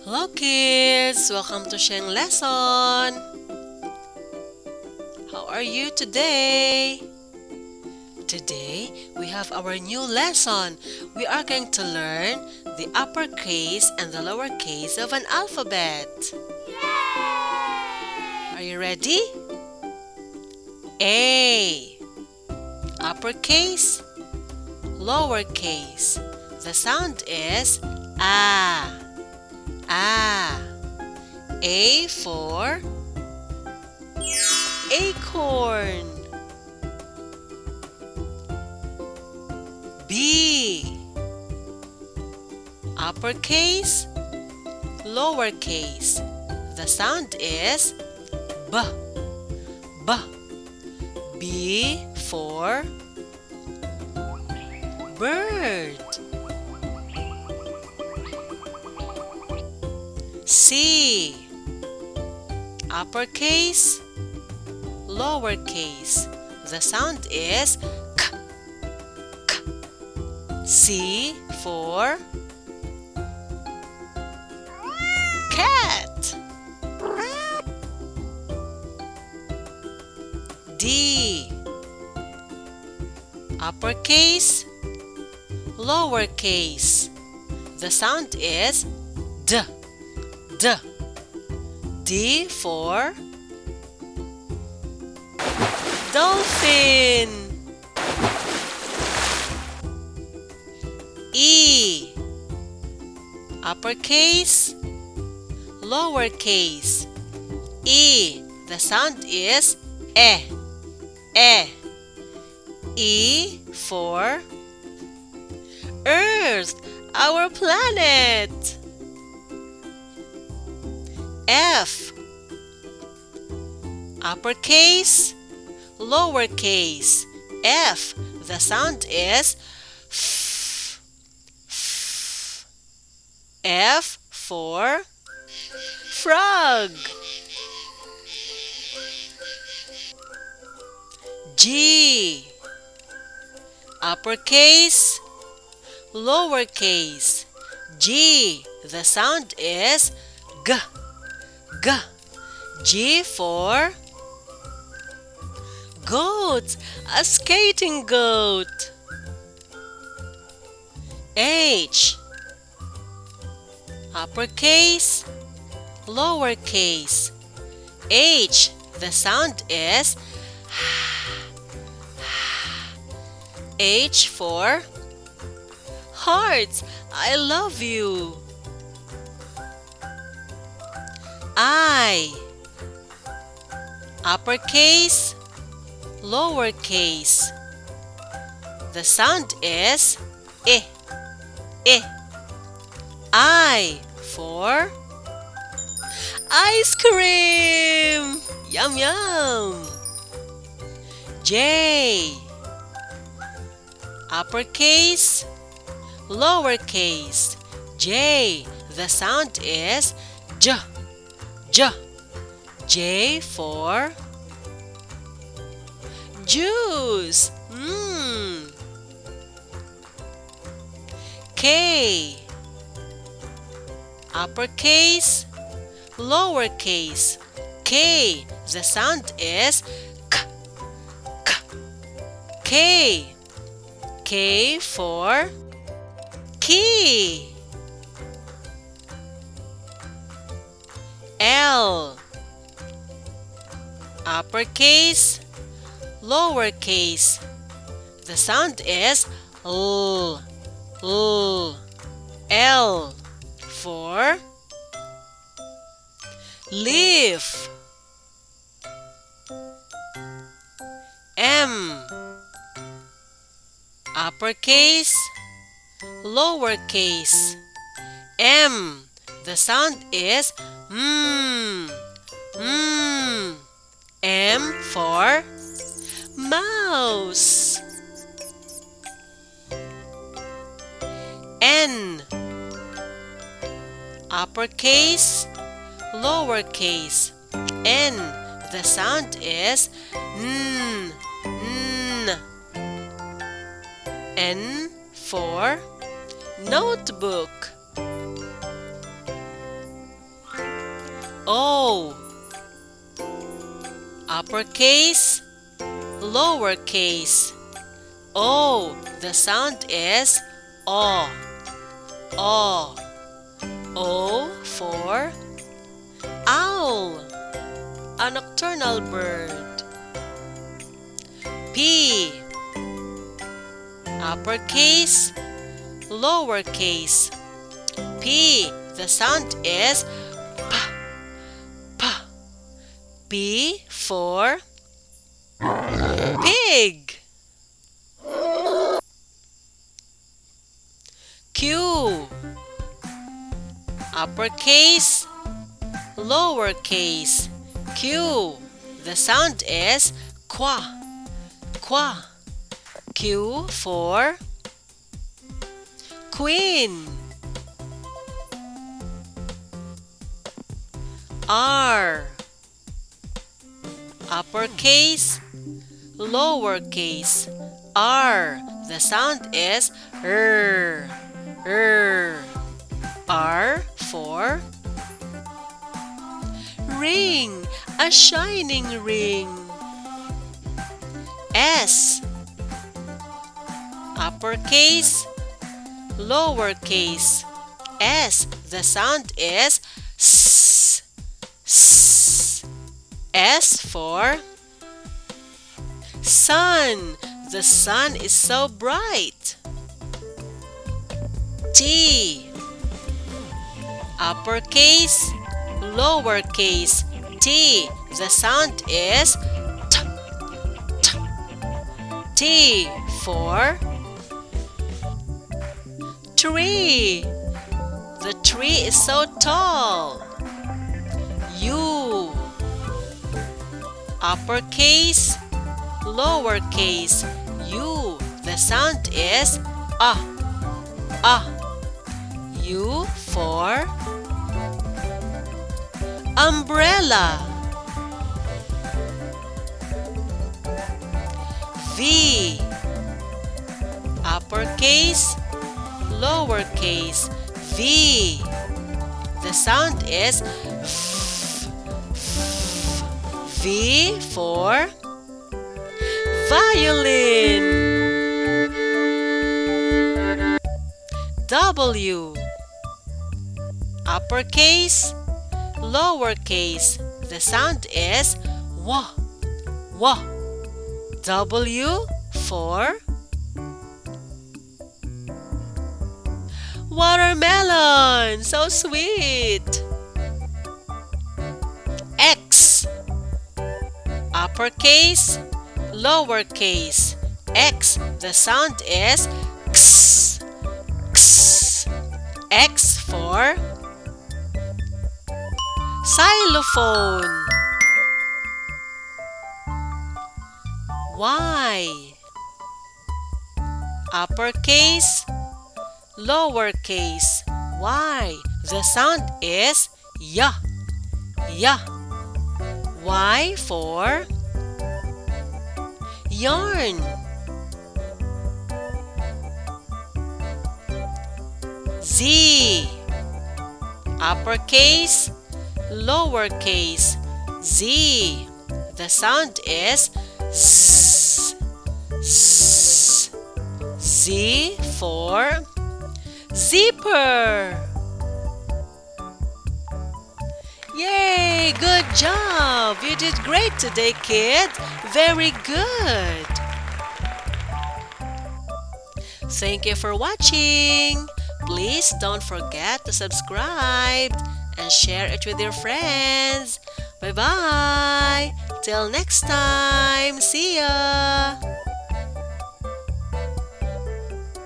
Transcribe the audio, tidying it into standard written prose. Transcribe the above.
Hello kids, welcome to Sheng lesson. How are you today? Today we have our new lesson. We are going to learn the uppercase and the lowercase of an alphabet. Are you ready? A. Uppercase, lowercase. The sound is A. A. A for acorn. B. Uppercase, lowercase. The sound is B. B. B for bird. C. Uppercase, lowercase. The sound is K. K. C for cat. D. Uppercase, lowercase. The sound is D. D. D for dolphin. E. Uppercase, lowercase. E. The sound is E. E. E for Earth, our planet. F. Uppercase, lowercase. F. The sound is F. F. F for frog. G. Uppercase, lowercase. G. The sound is G. G. G for goat, a skating goat. H. Uppercase, lowercase. H. The sound is H for hearts, I love you. I. Uppercase, lowercase. The sound is I. I. I for ice cream. Yum yum. J. Uppercase, lowercase. J. The sound is J. J. J for juice. K. Uppercase, lowercase. K. The sound is K. K. K. K for key. L. Uppercase, lowercase. The sound is L. L. L for leaf. M. Uppercase, lowercase. M. The sound is M. M for mouse. N. Uppercase, lowercase. N. The sound is N. N. N for notebook. uppercase, lowercase. O, the sound is O. O. O for owl, a nocturnal bird. P, uppercase, lowercase. P, the sound is P. P. P for pig. Q, uppercase, lowercase. Q, the sound is qua. Qua. Q for queen. R, uppercase, lowercase. R, the sound is R. R. R for ring, a shining ring. S, uppercase, lowercase. S, the sound is S. S. S for sun. The sun is so bright. T, uppercase, lowercase. T, the sound is T. T. T for tree. The tree is so tall. U, uppercase, lowercase. U, the sound is A. A. U for umbrella. V, uppercase, lowercase. V, the sound is V. V for violin. W, uppercase, lowercase. The sound is W. W. W for watermelon. So sweet. X, uppercase, lowercase. X, the sound is X. X. X for xylophone. Y, uppercase, lowercase. Y, the sound is Y. Y. Y for yarn. Z, uppercase, lowercase. Z, the sound is Z. Z. Z for zipper. Yay! Good job! You did great today, kid. Very good. Thank you for watching. Please don't forget to subscribe and share it with your friends. Bye-bye. Till next time. See ya.